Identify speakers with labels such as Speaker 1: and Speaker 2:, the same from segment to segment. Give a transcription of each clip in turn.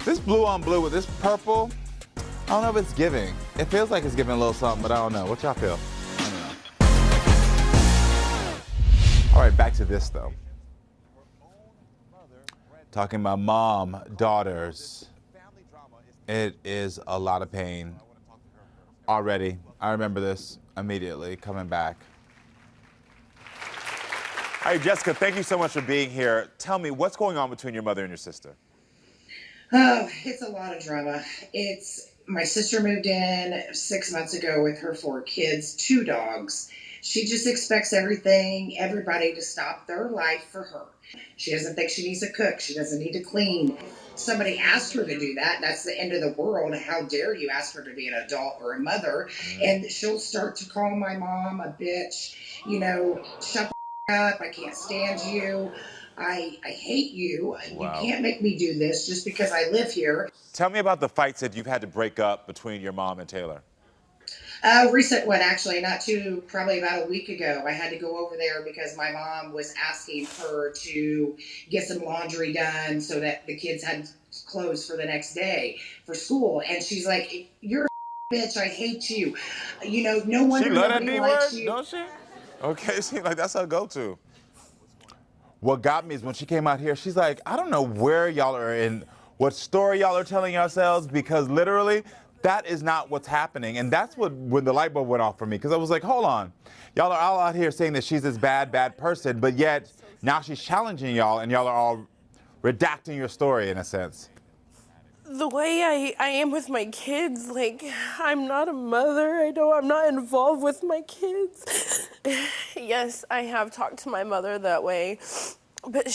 Speaker 1: This blue on blue with this purple, I don't know if it's giving. It feels like it's giving a little something, but I don't know. What y'all feel? I don't know. All right, back to this though. Talking about mom, daughters. It is a lot of pain already. I remember this immediately coming back.
Speaker 2: All right, Jessica, thank you so much for being here. Tell me, what's going on between your mother and your sister?
Speaker 3: Oh, it's a lot of drama. My sister moved in 6 months ago with her 4 kids, 2 dogs. She just expects everybody to stop their life for her. She doesn't think she needs to cook. She doesn't need to clean. Somebody asked her to do that. That's the end of the world. How dare you ask her to be an adult or a mother? And she'll start to call my mom a bitch. You know, shut the up. I can't stand you. I hate you.
Speaker 2: Wow.
Speaker 3: You can't make me do this just because I live here.
Speaker 2: Tell me about the fights that you've had to break up between your mom and Taylor.
Speaker 3: Recent one, actually, probably about a week ago. I had to go over there because my mom was asking her to get some laundry done so that the kids had clothes for the next day for school. And she's like, "You're a bitch. I hate you. You know, no wonder
Speaker 2: She love that
Speaker 3: nobody
Speaker 2: D
Speaker 3: likes
Speaker 2: word,
Speaker 3: you."
Speaker 2: don't she? Okay, see, like that's her go-to.
Speaker 1: What got me is when she came out here, she's like, I don't know where y'all are in, what story y'all are telling yourselves, because literally, that is not what's happening. And that's when the light bulb went off for me, because I was like, hold on. Y'all are all out here saying that she's this bad, bad person, but yet now she's challenging y'all, and y'all are all redacting your story in a sense.
Speaker 4: The way I am with my kids, like, I'm not a mother. I'm not involved with my kids. Yes, I have talked to my mother that way, but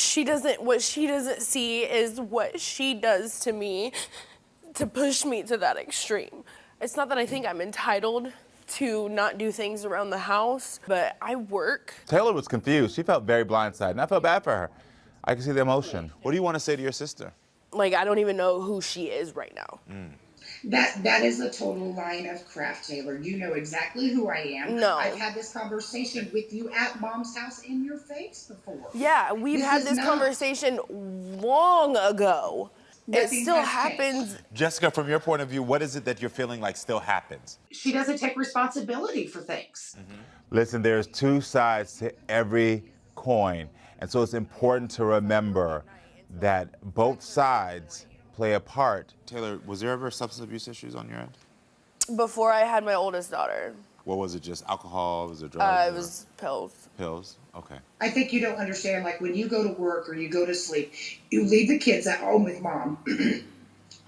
Speaker 4: what she doesn't see is what she does to me to push me to that extreme. It's not that I think I'm entitled to not do things around the house, but I work.
Speaker 1: Taylor was confused. She felt very blindsided, and I felt bad for her. I can see the emotion.
Speaker 2: What do you want to say to your sister?
Speaker 4: Like, I don't even know who she is right now.
Speaker 3: That is a total line of crap, Taylor. You know exactly who I am.
Speaker 4: No.
Speaker 3: I've had this conversation with you at Mom's house in your face before.
Speaker 4: Yeah, we've had this conversation long ago. It still happens.
Speaker 2: Jessica, from your point of view, what is it that you're feeling like still happens?
Speaker 3: She doesn't take responsibility for things.
Speaker 1: Listen, there's 2 sides to every coin. And so it's important to remember that both sides play a part.
Speaker 2: Taylor, was there ever substance abuse issues on your end?
Speaker 4: Before I had my oldest daughter.
Speaker 2: What was it, just alcohol? Was it drugs?
Speaker 4: It was pills.
Speaker 2: Pills? Okay.
Speaker 3: I think you don't understand, like when you go to work or you go to sleep, you leave the kids at home with mom.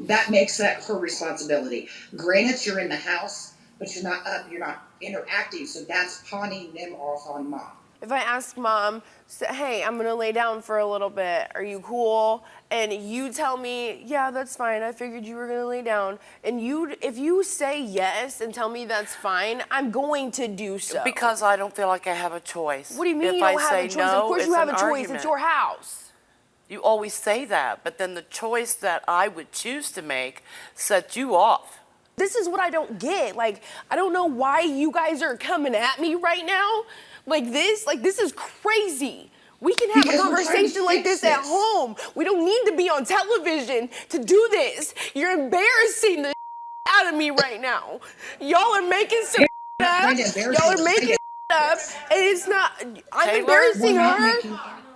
Speaker 3: That makes that her responsibility. Granted, you're in the house, but you're not up, you're not interacting, so that's pawning them off on mom.
Speaker 4: If I ask mom, hey, I'm gonna lay down for a little bit, are you cool? And you tell me, yeah, that's fine, I figured you were gonna lay down. And if you say yes and tell me that's fine, I'm going to do so.
Speaker 5: Because I don't feel like I have a choice.
Speaker 4: What do you mean
Speaker 5: if
Speaker 4: you don't
Speaker 5: I
Speaker 4: have
Speaker 5: say
Speaker 4: a choice?
Speaker 5: No,
Speaker 4: of course you
Speaker 5: it's
Speaker 4: have a
Speaker 5: an
Speaker 4: choice,
Speaker 5: argument.
Speaker 4: it's your house.
Speaker 5: You always say that, but then the choice that I would choose to make sets you off.
Speaker 4: This is what I don't get. Like, I don't know why you guys are coming at me right now. Like this is crazy. We can have a conversation like this at home. We don't need to be on television to do this. You're embarrassing the out of me right now. Y'all are making some up. Y'all are making up, and it's not. I'm embarrassing her.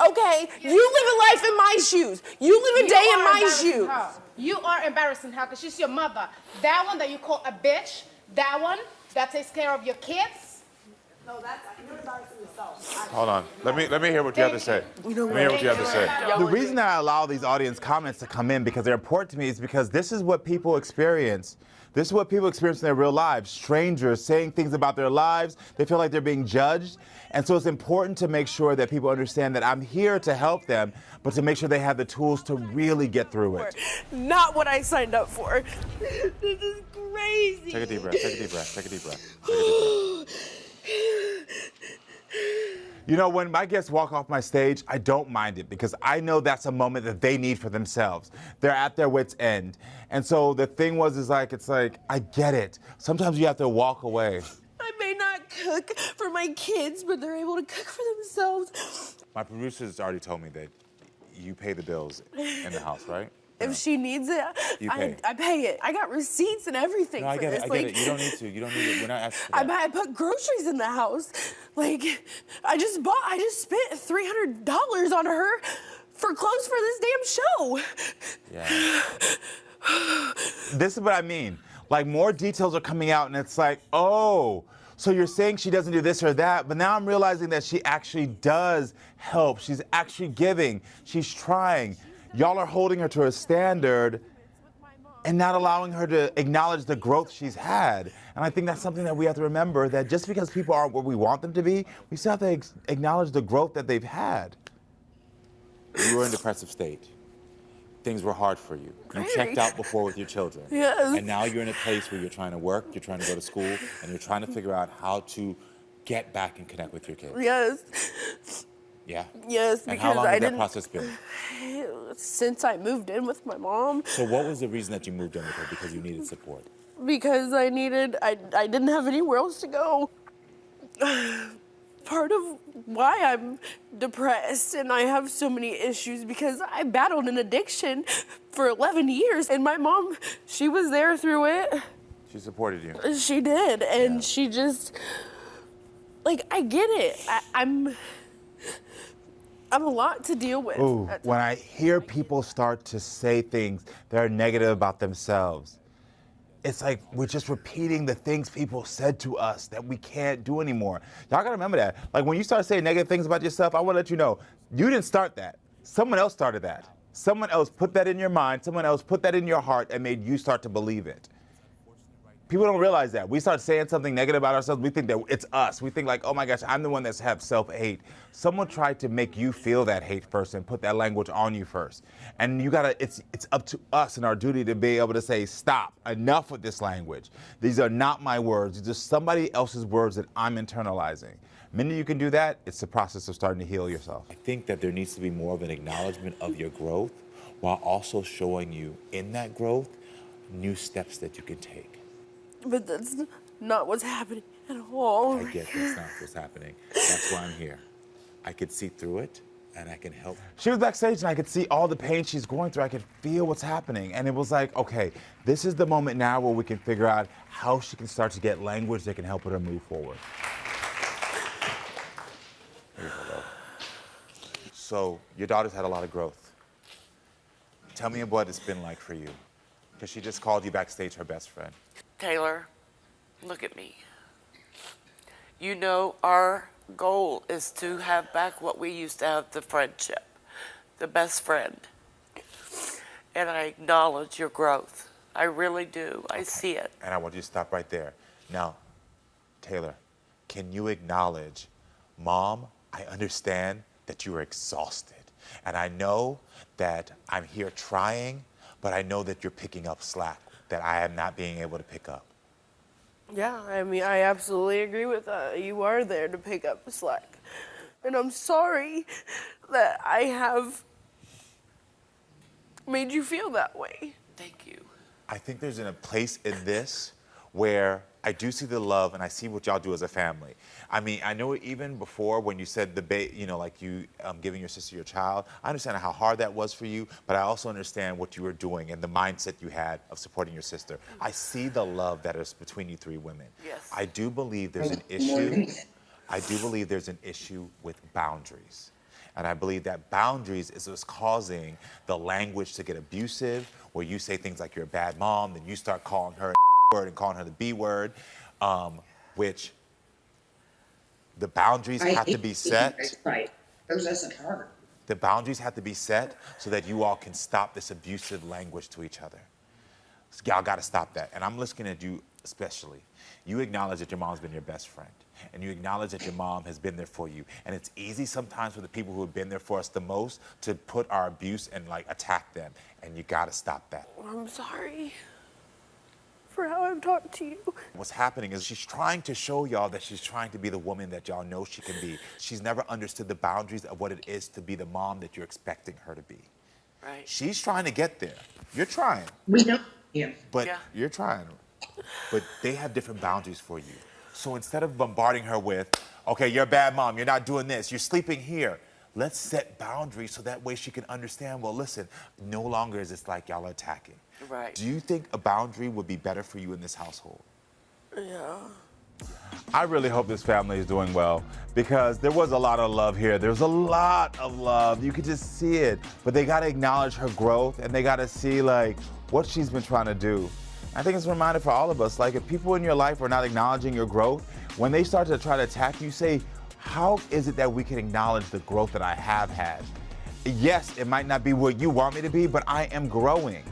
Speaker 4: Okay, you live a life in my shoes. You live a day in my shoes.
Speaker 6: You are embarrassing her because she's your mother. That one that you call a bitch, that one that takes care of your kids. No, you're embarrassing yourself.
Speaker 2: Hold on. Let me hear what you have to say. Let me hear what you have to say.
Speaker 1: The reason I allow these audience comments to come in because they're important to me is because this is what people experience. This is what people experience in their real lives. Strangers saying things about their lives. They feel like they're being judged. And so it's important to make sure that people understand that I'm here to help them, but to make sure they have the tools to really get through it.
Speaker 4: Not what I signed up for. This is crazy.
Speaker 2: Take a deep breath. Take a deep breath. Take a deep breath. Take a deep breath.
Speaker 1: You know, when my guests walk off my stage, I don't mind it because I know that's a moment that they need for themselves. They're at their wits' end. And so the thing it's like, I get it. Sometimes you have to walk away.
Speaker 4: I may not cook for my kids, but they're able to cook for themselves.
Speaker 2: My producers already told me that you pay the bills in the house, right?
Speaker 4: If she needs it, I pay it. I got receipts and everything
Speaker 2: No, I
Speaker 4: for
Speaker 2: get
Speaker 4: this.
Speaker 2: it. I get it. You don't need to. You don't need it. We're not asking for that.
Speaker 4: I put groceries in the house. Like, I just spent $300 on her for clothes for this damn show.
Speaker 2: Yeah.
Speaker 1: This is what I mean. Like, more details are coming out, and it's like, oh, so you're saying she doesn't do this or that, but now I'm realizing that she actually does help. She's actually giving. She's trying. Y'all are holding her to a standard and not allowing her to acknowledge the growth she's had. And I think that's something that we have to remember, that just because people aren't where we want them to be, we still have to acknowledge the growth that they've had.
Speaker 2: You were in a depressive state. Things were hard for you. You checked out before with your children.
Speaker 4: Yes.
Speaker 2: And now you're in a place where you're trying to work, you're trying to go to school, and you're trying to figure out how to get back and connect with your kids.
Speaker 4: Yes.
Speaker 2: Yeah?
Speaker 4: Yes,
Speaker 2: And
Speaker 4: because
Speaker 2: how long
Speaker 4: I
Speaker 2: has that
Speaker 4: didn't.
Speaker 2: process been?
Speaker 4: Since I moved in with my mom.
Speaker 2: So what was the reason that you moved in with her? Because you needed support?
Speaker 4: Because I didn't have anywhere else to go. Part of why I'm depressed and I have so many issues because I battled an addiction for 11 years and my mom, she was there through it.
Speaker 2: She supported you.
Speaker 4: She did, and she just, like, I get it. I'm a lot to deal with.
Speaker 1: Ooh, when I hear people start to say things that are negative about themselves, it's like we're just repeating the things people said to us that we can't do anymore. Y'all gotta remember that. Like, when you start saying negative things about yourself, I wanna let you know, you didn't start that. Someone else started that. Someone else put that in your mind, someone else put that in your heart and made you start to believe it. People don't realize that. We start saying something negative about ourselves, we think that it's us. We think like, oh my gosh, I'm the one that's have self-hate. Someone tried to make you feel that hate first and put that language on you first. And you gotta, it's up to us and our duty to be able to say, stop, enough with this language. These are not my words, these are somebody else's words that I'm internalizing. The minute you can do that, it's the process of starting to heal yourself.
Speaker 2: I think that there needs to be more of an acknowledgement of your growth while also showing you in that growth new steps that you can take.
Speaker 4: But that's not what's happening at all.
Speaker 2: I get that's not what's happening. That's why I'm here. I could see through it, and I can help.
Speaker 1: She was backstage, and I could see all the pain she's going through. I could feel what's happening. And it was like, okay, this is the moment now where we can figure out how she can start to get language that can help her move forward.
Speaker 2: Here you go. So, your daughter's had a lot of growth. Tell me what it's been like for you. Because she just called you backstage her best friend.
Speaker 5: Taylor, look at me. You know, our goal is to have back what we used to have, the friendship, the best friend. And I acknowledge your growth. I really do. I see it.
Speaker 2: And I want you to stop right there. Now, Taylor, can you acknowledge, Mom, I understand that you are exhausted. And I know that I'm here trying, but I know that you're picking up slack that I am not being able to pick up.
Speaker 4: Yeah, I mean, I absolutely agree with that. You are there to pick up the slack. And I'm sorry that I have made you feel that way.
Speaker 5: Thank you.
Speaker 2: I think there's a place in this where I do see the love and I see what y'all do as a family. I mean, I know even before when you said like you giving your sister your child, I understand how hard that was for you, but I also understand what you were doing and the mindset you had of supporting your sister. I see the love that is between you three women.
Speaker 5: Yes.
Speaker 2: I do believe there's an issue. I do believe there's an issue with boundaries. And I believe that boundaries is what's causing the language to get abusive, where you say things like you're a bad mom, then you start calling her word and calling her the B word, which the boundaries have to be set.
Speaker 3: Right. Those isn't hard.
Speaker 2: The boundaries have to be set so that you all can stop this abusive language to each other. So y'all got to stop that. And I'm looking at you especially. You acknowledge that your mom's been your best friend. And you acknowledge that your mom has been there for you. And it's easy sometimes for the people who have been there for us the most to put our abuse and like attack them. And you got to stop that.
Speaker 4: I'm sorry for how I've talked to you.
Speaker 2: What's happening is she's trying to show y'all that she's trying to be the woman that y'all know she can be. She's never understood the boundaries of what it is to be the mom that you're expecting her to be.
Speaker 5: Right.
Speaker 2: She's trying to get there. You're trying.
Speaker 3: We know him.
Speaker 2: But
Speaker 5: Yeah.
Speaker 2: you're trying. But they have different boundaries for you. So instead of bombarding her with, okay, you're a bad mom, you're not doing this, you're sleeping here, Let's set boundaries so that way she can understand, well, listen, no longer is this like y'all are attacking.
Speaker 5: Right.
Speaker 2: Do you think a boundary would be better for you in this household?
Speaker 5: Yeah.
Speaker 1: I really hope this family is doing well because there was a lot of love here. There's a lot of love. You could just see it. But they got to acknowledge her growth and they got to see like what she's been trying to do. I think it's a reminder for all of us, like if people in your life are not acknowledging your growth, when they start to try to attack you, say, how is it that we can acknowledge the growth that I have had? Yes, it might not be where you want me to be, but I am growing.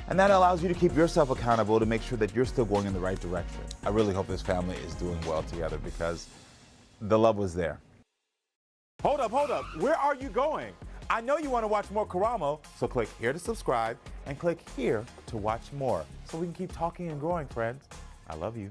Speaker 1: And that allows you to keep yourself accountable to make sure that you're still going in the right direction. I really hope this family is doing well together because the love was there. Hold up. Where are you going? I know you want to watch more Karamo, so click here to subscribe and click here to watch more so we can keep talking and growing, friends. I love you.